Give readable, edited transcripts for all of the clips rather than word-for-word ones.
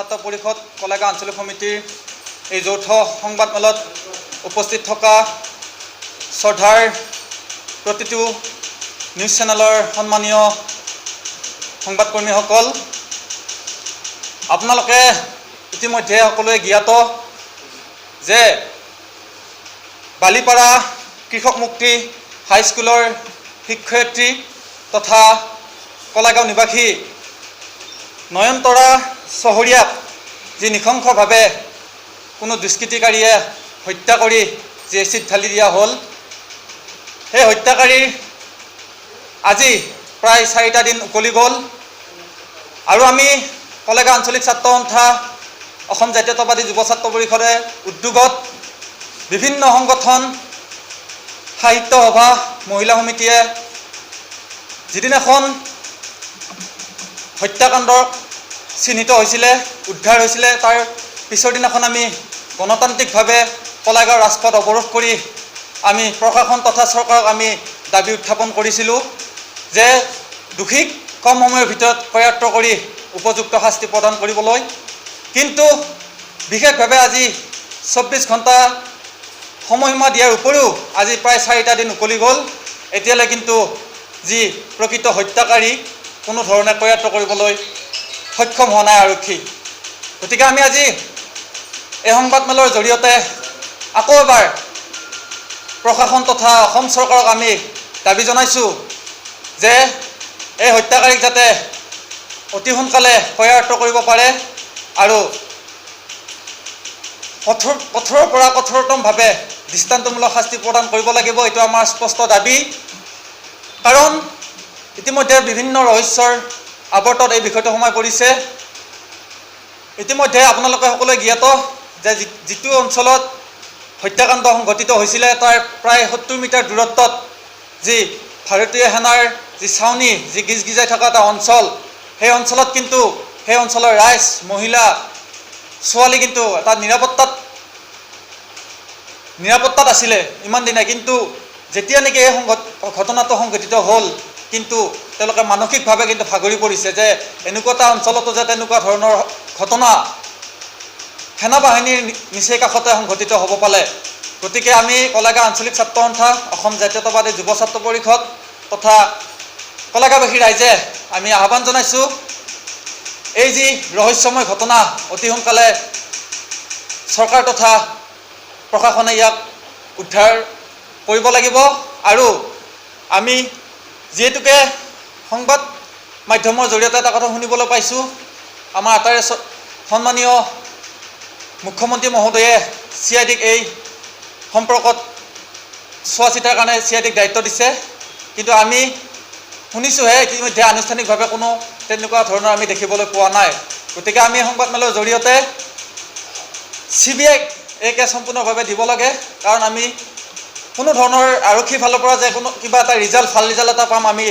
ছাত্ৰ পৰিষদ কলাগাঁও আঞ্চলিক সমিতিৰ এই যৌথ সংবাদমেলত উপস্থিত থকা শ্ৰদ্ধাৰ প্ৰতিটো নিউজ চেনেলৰ সন্মানীয় সংবাদকৰ্মীসকল, আপোনালোকে ইতিমধ্যে সকলোৱে জ্ঞাত যে বালিপাৰা কৃষক মুক্তি হাইস্কুলৰ শিক্ষয়িত্ৰী তথা কলাগাঁও নিবাসী নয়নতৰা চহৰীয়াক যি নৃশংসভাৱে কোনো দুষ্কৃতিকাৰীয়ে হত্যা কৰি যি এচিড ঢালি দিয়া হ'ল, সেই হত্যাকাৰীৰ আজি প্ৰায় 4টা দিন উকলি গ'ল। আৰু আমি কলাগাঁও আঞ্চলিক ছাত্ৰ সন্থা, অসম জাতীয়তাবাদী যুৱ ছাত্ৰ পৰিষদে উদ্যোগত বিভিন্ন সংগঠন, সাহিত্য সভা, মহিলা সমিতিয়ে যিদিনাখন হত্যাকাণ্ড চিহ্নিত হৈছিলে, উদ্ধাৰ হৈছিলে, তাৰ পিছৰ দিনাখন আমি গণতান্ত্ৰিকভাৱে কলাগাঁও ৰাজপথ অৱৰোধ কৰি আমি প্ৰশাসন তথা চৰকাৰক আমি দাবী উত্থাপন কৰিছিলোঁ যে দোষীক কম সময়ৰ ভিতৰত কৰায়ত্ব কৰি উপযুক্ত শাস্তি প্ৰদান কৰিবলৈ। কিন্তু বিশেষভাৱে আজি 24 ঘণ্টা সময়সীমা দিয়াৰ উপৰিও আজি প্ৰায় 4টা দিন উকলি গ'ল। এতিয়ালৈ কিন্তু যি প্ৰকৃত হত্যাকাৰী কোনো ধৰণে কৰায়ত্ব কৰিবলৈ সক্ষম হোৱা নাই আৰক্ষী। গতিকে আমি আজি এই সংবাদমেলৰ জৰিয়তে আকৌ এবাৰ প্ৰশাসন তথা অসম চৰকাৰক আমি দাবী জনাইছোঁ যে এই হত্যাকাৰীক যাতে অতি সোনকালে কৰায়ত্ব কৰিব পাৰে আৰু কঠোৰৰ পৰা কঠোৰতমভাৱে দৃষ্টান্তমূলক শাস্তি প্ৰদান কৰিব লাগিব। এইটো আমাৰ স্পষ্ট দাবী। কাৰণ ইতিমধ্যে বিভিন্ন ৰহস্যৰ আৱৰ্তত এই বিষয়টো সোমাই পৰিছে। ইতিমধ্যে আপোনালোকে সকলোৱে জ্ঞাত যে যিটো অঞ্চলত হত্যাকাণ্ড সংঘটিত হৈছিলে তাৰ প্ৰায় 70 মিটাৰ দূৰত্বত যি ভাৰতীয় সেনাৰ যি ছাউনি, যি গিজগিজাই থকা এটা অঞ্চল, সেই অঞ্চলত কিন্তু সেই অঞ্চলৰ ৰাইজ, মহিলা, ছোৱালী কিন্তু এটা নিৰাপত্তাত আছিলে ইমান দিনে। কিন্তু যেতিয়া নেকি এই ঘটনাটো সংঘটিত হ'ল, কিন্তু তেওঁলোকে মানসিকভাৱে কিন্তু ভাগৰি পৰিছে যে এনেকুৱা এটা অঞ্চলতো যে তেনেকুৱা ধৰণৰ ঘটনা সেনাবাহিনীৰ নিচেই কাষতে সংঘটিত হ'ব পালে। গতিকে আমি কলাগাঁও আঞ্চলিক ছাত্ৰ সন্থা, অসম জাতীয়তাবাদী যুৱ ছাত্ৰ পৰিষদ তথা কলাগাঁওবাসী ৰাইজে আমি আহ্বান জনাইছোঁ, এই যি ৰহস্যময় ঘটনা অতি সোনকালে চৰকাৰ তথা প্ৰশাসনে ইয়াক উদ্ধাৰ কৰিব লাগিব। আৰু আমি যিহেতুকে সংবাদ মাধ্যমৰ জৰিয়তে এটা কথা শুনিবলৈ পাইছোঁ, আমাৰ আটাইৰে সন্মানীয় মুখ্যমন্ত্ৰী মহোদয়ে CIDক এই সম্পৰ্কত চোৱা চিতাৰ কাৰণে CIDক দায়িত্ব দিছে। কিন্তু আমি শুনিছোঁহে, ইতিমধ্যে আনুষ্ঠানিকভাৱে কোনো তেনেকুৱা ধৰণৰ আমি দেখিবলৈ পোৱা নাই। গতিকে আমি সংবাদমেলৰ জৰিয়তে CBIক এই কেছ সম্পূৰ্ণভাৱে দিব লাগে। কাৰণ আমি কোনো ধৰণৰ আৰক্ষীৰ ফালৰ পৰা যে কোনো কিবা এটা ভাল ৰিজাল্ট এটা পাম আমি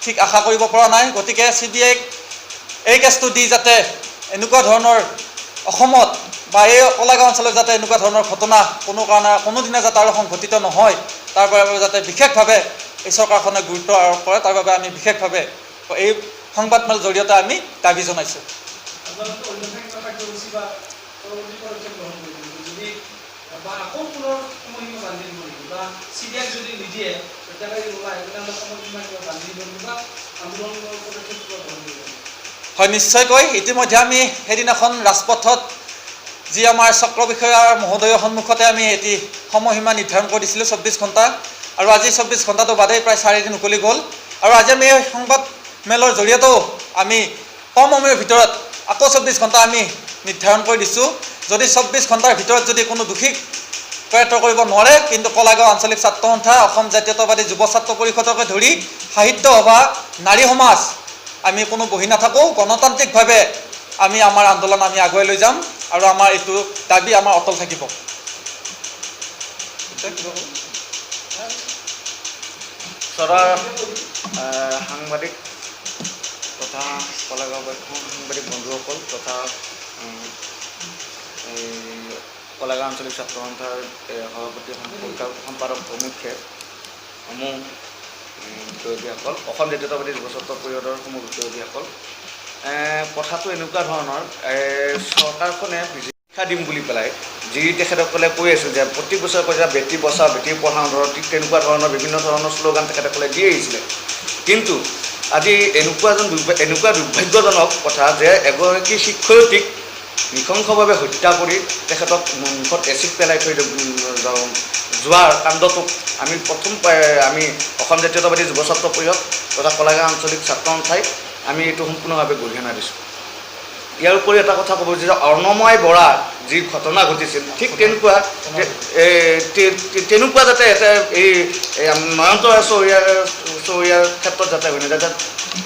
ঠিক আশা কৰিব পৰা নাই। গতিকে CBIক এই কেছটো দি যাতে এনেকুৱা ধৰণৰ অসমত বা এই কলাগাঁও অঞ্চলত যাতে এনেকুৱা ধৰণৰ ঘটনা কোনোদিনা যাতে আৰু সংঘটিত নহয়, তাৰ বাবে যাতে বিশেষভাৱে এই চৰকাৰখনে গুৰুত্ব আৰোপ কৰে, তাৰ বাবে আমি বিশেষভাৱে এই সংবাদমেলৰ জৰিয়তে আমি দাবী জনাইছোঁ। হয়, নিশ্চয়কৈ। ইতিমধ্যে আমি সেইদিনাখন ৰাজপথত যি আমাৰ চক্ৰ বিষয়াৰ মহোদয়ৰ সন্মুখতে আমি এটি সময়সীমা নিৰ্ধাৰণ কৰি দিছিলোঁ 24 ঘণ্টা, আৰু আজি 24 ঘণ্টাটো বাদেই প্ৰায় 4 দিন উকলি গ'ল। আৰু আজি আমি এই সংবাদমেলৰ জৰিয়তেও আমি কম সময়ৰ ভিতৰত আকৌ 24 ঘণ্টা আমি নিৰ্ধাৰণ কৰি দিছোঁ। যদি 24 ঘণ্টাৰ ভিতৰত যদি কোনো দোষীক কৰায়ত্ব কৰিব নোৱাৰে, কিন্তু কলাগাঁও আঞ্চলিক ছাত্ৰ সন্থা, অসম জাতীয়তাবাদী যুৱ ছাত্ৰ পৰিষদকে ধৰি সাহিত্য সভা, নাৰী সমাজ আমি কোনো বহি নাথাকোঁ। গণতান্ত্ৰিকভাৱে আমি আমাৰ আন্দোলন আমি আগুৱাই লৈ যাম আৰু আমাৰ এইটো দাবী আমাৰ অটল থাকিব। সাংবাদিক তথা কলাগাঁওবাসী সাংবাদিক বন্ধুসকল তথা কলাগাঁও আঞ্চলিক ছাত্ৰ সন্থাৰ সভাপতি সম্পাদক প্ৰমুখ্যে সমূহ বিষয়ববীয়াসকল, অসম জাতীয়তাবাদী যুৱ ছাত্ৰ পৰিষদৰ সমূহ বিষয়ববীয়াসকল, কথাটো এনেকুৱা ধৰণৰ চৰকাৰখনে শিক্ষা দিম বুলি পেলাই যি তেখেতসকলে কৈ আছে যে প্ৰতি বছৰে কৈ যে বেটী বচাও বেটী পঢ়াও ধৰক ঠিক তেনেকুৱা ধৰণৰ বিভিন্ন ধৰণৰ শ্লোগান তেখেতসকলে দি আহিছিলে কিন্তু আজি এনেকুৱা দুৰ্ভাগ্যজনক কথা যে এগৰাকী শিক্ষয়িত্ৰীক নৃশংসভাৱে হত্যা কৰি তেখেতক মুখত এচিড পেলাই থৈ যোৱাৰ কাণ্ডটোক আমি অসম জাতীয়তাবাদী যুৱ ছাত্ৰ পৰিষদ তথা কলাগাঁও আঞ্চলিক ছাত্ৰ সন্থাই আমি এইটো সম্পূৰ্ণভাৱে গৰিহণা দিছোঁ। ইয়াৰ উপৰি এটা কথা ক'ব যে অৰ্ণময় বৰা যি ঘটনা ঘটিছিল ঠিক তেনেকুৱা যাতে এটা এই নয়নতৰা চহৰীয়াৰ ক্ষেত্ৰত যাতে হৈ নাযায়, যাতে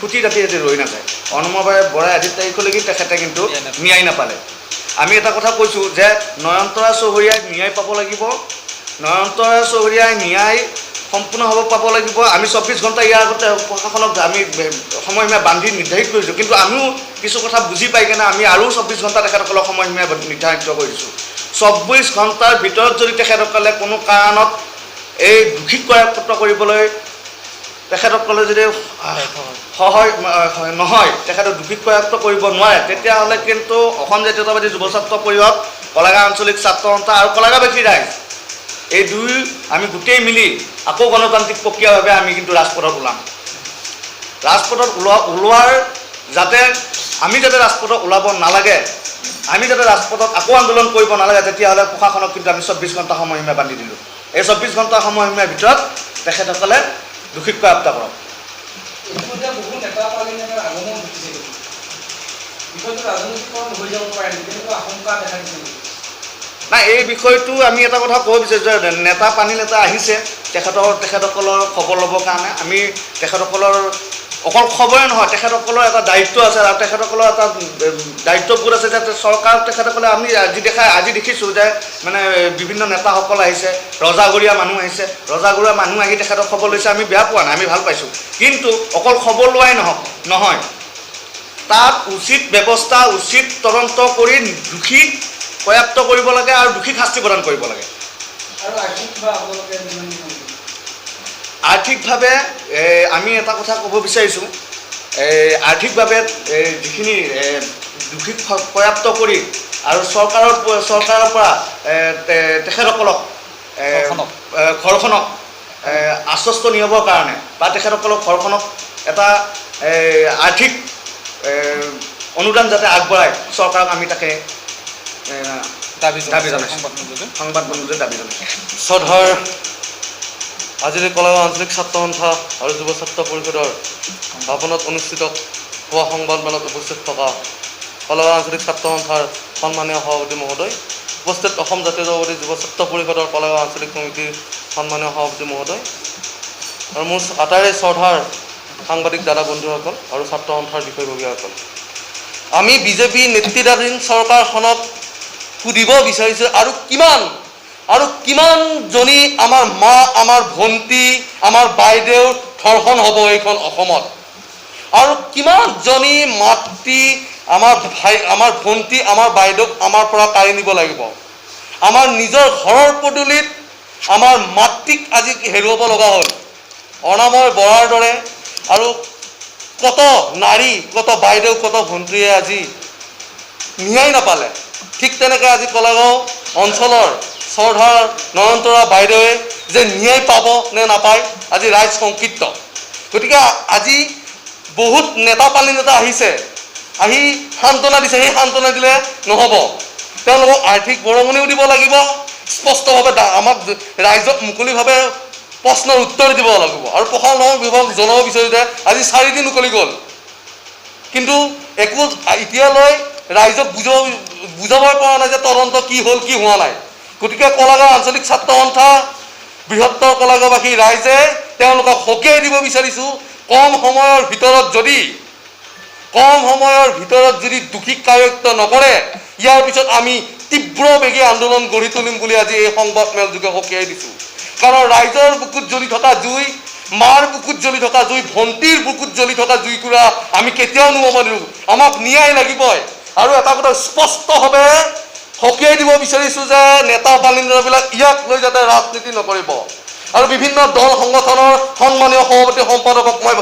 খুটি ৰাতি যাতে ৰৈ নাযায়। অৰ্ণময় বৰাই আজিৰ তাৰিখলৈকে তেখেতে কিন্তু ন্যায় নাপালে। আমি এটা কথা কৈছোঁ যে নয়নতৰা চহৰীয়াই ন্যায় পাব লাগিব, নয়নতৰা চহৰীয়াই ন্যায় সম্পূৰ্ণভাৱে পাব লাগিব। আমি 24 ঘণ্টা ইয়াৰ আগতে প্ৰশাসনক আমি সময়সীমা বান্ধি নিৰ্ধাৰিত কৰিছোঁ, কিন্তু আমিও কিছু কথা বুজি পাই কেনে আমি আৰু 24 ঘণ্টা তেখেতসকলক সময়সীমা নিৰ্ধাৰিত কৰিছোঁ। 24 ঘণ্টাৰ ভিতৰত যদি তেখেতসকলে কোনো কাৰণত এই দোষীক কৰায়ত্ব কৰিবলৈ তেখেতসকলে যদি সহায় নহয়, তেখেতক দোষীক কৰায়ত্ব কৰিব নোৱাৰে, তেতিয়াহ'লে কিন্তু অসম জাতীয়তাবাদী যুৱ ছাত্ৰ পৰিষদ, কলাগাঁও আঞ্চলিক ছাত্ৰ সন্থা আৰু কলাগাঁওবাসী ৰাইজ এই দুই আমি গোটেই মিলি আকৌ গণতান্ত্ৰিক প্ৰক্ৰিয়াভাৱে আমি কিন্তু ৰাজপথত ওলাম। ৰাজপথত ওলোৱাৰ যাতে আমি যাতে ৰাজপথত ওলাব নালাগে, আমি যাতে ৰাজপথত আকৌ আন্দোলন কৰিব নালাগে, তেতিয়াহ'লে প্ৰশাসনক কিন্তু আমি 24 ঘণ্টা সময়সীমা বান্ধি দিলোঁ। এই 24 ঘণ্টা সময়সীমাৰ ভিতৰত তেখেতসকলে দোষীক কৰায়ত্ব কৰক। নাই, এই বিষয়টো আমি এটা কথা ক'ব বিচাৰিছোঁ যে নেতা পানী নেতা আহিছে তেখেতসকলৰ খবৰ ল'বৰ কাৰণে। আমি তেখেতসকলৰ অকল খবৰে নহয়, তেখেতসকলৰ এটা দায়িত্ব আছে আৰু তেখেতসকলৰ এটা দায়িত্ববোধ আছে যে চৰকাৰ তেখেতসকলে আমি আজি দেখিছোঁ যে মানে বিভিন্ন নেতাসকল আহিছে, ৰজাঘৰীয়া মানুহ আহিছে, ৰজাঘৰীয়া মানুহ আহি তেখেতক খবৰ লৈছে। আমি বেয়া পোৱা নাই, আমি ভাল পাইছোঁ, কিন্তু অকল খবৰ লোৱাই নহয়, তাত উচিত ব্যৱস্থা উচিত তদন্ত কৰি দোষীক কৰায়ত্ব কৰিব লাগে আৰু দোষীক শাস্তি প্ৰদান কৰিব লাগে। আৰ্থিকভাৱে আমি এটা কথা ক'ব বিচাৰিছোঁ, আৰ্থিকভাৱে যিখিনি দোষীক কৰায়ত্ব কৰি আৰু চৰকাৰৰ পৰা তেখেতসকলক ঘৰখনক আশ্বস্ত নিয়াবৰ কাৰণে বা তেখেতসকলক ঘৰখনক এটা আৰ্থিক অনুদান যাতে আগবঢ়ায় চৰকাৰক আমি তাকে দাবী জনাইছোঁ, সংবাদ বন্ধুতে দাবী জনাইছোঁ। শ্ৰদ্ধাৰ আজিৰ কলাগাঁও আঞ্চলিক ছাত্ৰ সন্থা আৰু যুৱ ছাত্ৰ পৰিষদৰ ভৱনত অনুষ্ঠিত হোৱা সংবাদমেলত উপস্থিত থকা কলাগাঁও আঞ্চলিক ছাত্ৰ সন্থাৰ সন্মানীয় সভাপতি মহোদয়, উপস্থিত অসম জাতীয়তাবাদী যুৱ ছাত্ৰ পৰিষদৰ কলাগাঁও আঞ্চলিক সমিতিৰ সন্মানীয় সভাপতি মহোদয় আৰু মোৰ আটাইৰে শ্ৰদ্ধাৰ সাংবাদিক দাদা বন্ধুসকল আৰু ছাত্ৰ সন্থাৰ বিষয়ববীয়াসকল, আমি বিজেপি নেতৃত্বাধীন চৰকাৰখনক সুধিব বিচাৰিছোঁ আৰু কিমানজনী আমাৰ মা, আমাৰ ভণ্টি, আমাৰ বাইদেউ ধৰ্ষণ হ'ব এইখন অসমত, আৰু কিমানজনী মাতৃ, আমাৰ ভণ্টি, আমাৰ বাইদেউক আমাৰ পৰা কাঢ়ি নিব লাগিব। আমাৰ নিজৰ ঘৰৰ পদূলিত আমাৰ মাতৃক আজি হেৰুৱাব লগা হ'ল। অৰ্ণময় বৰাৰ দৰে আৰু কত নাৰী, কত বাইদেউ, কত ভণ্টীয়ে আজি ন্যায় নাপালে। ঠিক তেনেকৈ আজি কলাগাঁও অঞ্চলৰ শ্ৰদ্ধাৰ নয়নতৰা বাইদেৱে যে ন্যায় পাব নে নাপায় আজি ৰাইজ শংকিত। গতিকে আজি বহুত নেতা পানী নেতা আহিছে, আহি সান্তনা দিছে, সেই সান্তনা দিলে নহ'ব, তেওঁলোকক আৰ্থিক বৰঙণিও দিব লাগিব, স্পষ্টভাৱে আমাক ৰাইজক মুকলিভাৱে প্ৰশ্নৰ উত্তৰ দিব লাগিব। আৰু প্ৰশাসনৰ বিভাগ জনাব বিচাৰোঁ যে আজি 4 দিন উকলি গ'ল, কিন্তু একো এতিয়ালৈ ৰাইজক বুজাবই পৰা নাই যে তদন্ত কি হ'ল কি হোৱা নাই। গতিকে কলাগাঁও আঞ্চলিক ছাত্ৰ সন্থা, বৃহত্তৰ কলাগাঁওবাসী ৰাইজে তেওঁলোকক সকীয়াই দিব বিচাৰিছোঁ, কম সময়ৰ ভিতৰত যদি দোষীক কাৰ্যত নকৰে, ইয়াৰ পিছত আমি তীব্ৰ বেগী আন্দোলন গঢ়ি তুলিম বুলি আজি এই সংবাদমেল যোগে সকীয়াই দিছোঁ। কাৰণ ৰাইজৰ বুকুত জ্বলি থকা জুই, মাৰ বুকুত জ্বলি থকা জুই, ভণ্টিৰ বুকুত জ্বলি থকা জুইকুৰা আমি কেতিয়াও নুমাব নোৱাৰোঁ, আমাক ন্যায় লাগিবই। আৰু এটা কথা স্পষ্টভাৱে সকীয়াই দিব বিচাৰিছোঁ যে নেতা পালিন্দ্ৰবিলাক ইয়াক লৈ যাতে ৰাজনীতি নকৰিব। আৰু বিভিন্ন দল সংগঠনৰ সন্মানীয় সভাপতি সম্পাদকক মই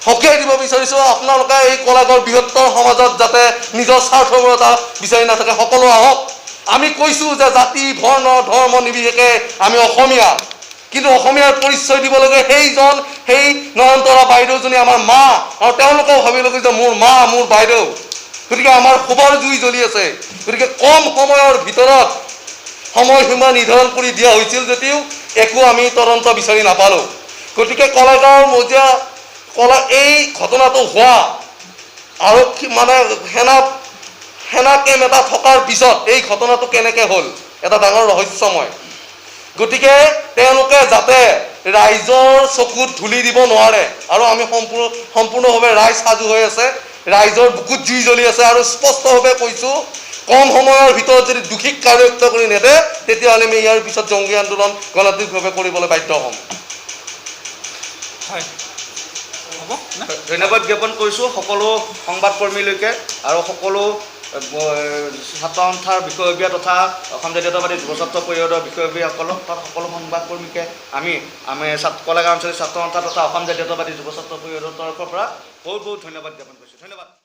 সকীয়াই দিব বিচাৰিছোঁ আপোনালোকে এই কলাগাঁৱৰ বৃহত্তৰ সমাজত যাতে নিজৰ স্বাৰ্থপৰতা বিচাৰি নাথাকে সকলো আহক আমি কৈছোঁ যে জাতি বৰ্ণ ধৰ্ম নিৰ্বিশেষে আমি অসমীয়া কিন্তু অসমীয়াৰ পৰিচয় দিব লাগে সেই নয়নতৰা বাইদেউজনী আমাৰ মা আৰু তেওঁলোকেও ভাবি ল'ব যে মোৰ মা মোৰ বাইদেউ গতিকে আমাৰ খবৰ জুই জ্বলি আছে গতিকে কম সময়ৰ ভিতৰত সময়সীমা নিৰ্ধাৰণ কৰি দিয়া হৈছিল যদিও একো আমি তদন্ত বিচাৰি নাপালোঁ গতিকে কলাগাঁৱৰ মজিয়া এই ঘটনাটো হোৱা আৰক্ষী মানে সেনা কেম্প এটা থকাৰ পিছত এই ঘটনাটো কেনেকৈ হ'ল এটা ডাঙৰ ৰহস্যময় গতিকে তেওঁলোকে যাতে ৰাইজৰ চকুত ধূলি দিব নোৱাৰে আৰু আমি সম্পূৰ্ণভাৱে ৰাইজ সাজু হৈ আছে ৰাইজৰ বুকুত জুই জ্বলি আছে আৰু স্পষ্টভাৱে কৈছোঁ কম সময়ৰ ভিতৰত যদি দোষীক কাৰ্যত কৰি নেদে তেতিয়াহ'লে আমি ইয়াৰ পিছত জংগী আন্দোলন গণতান্ত্ৰিকভাৱে কৰিবলৈ বাধ্য হ'ম হয় হ'ব না ধন্যবাদ জ্ঞাপন কৰিছোঁ সকলো সংবাদকৰ্মীলৈকে আৰু সকলো ছাত্ৰ সন্থাৰ বিষয়ববীয়া তথা অসম জাতীয়তাবাদী যুৱ ছাত্ৰ পৰিষদৰ বিষয়ববীয়াসকলক তথা সকলো সংবাদকৰ্মীকে আমি কলাগাঁও আঞ্চলিক ছাত্ৰ সন্থা তথা অসম জাতীয়তাবাদী যুৱ ছাত্ৰ পৰিষদৰ তৰফৰ পৰা বহুত বহুত ধন্যবাদ জ্ঞাপন কৰিছোঁ ধন্যবাদ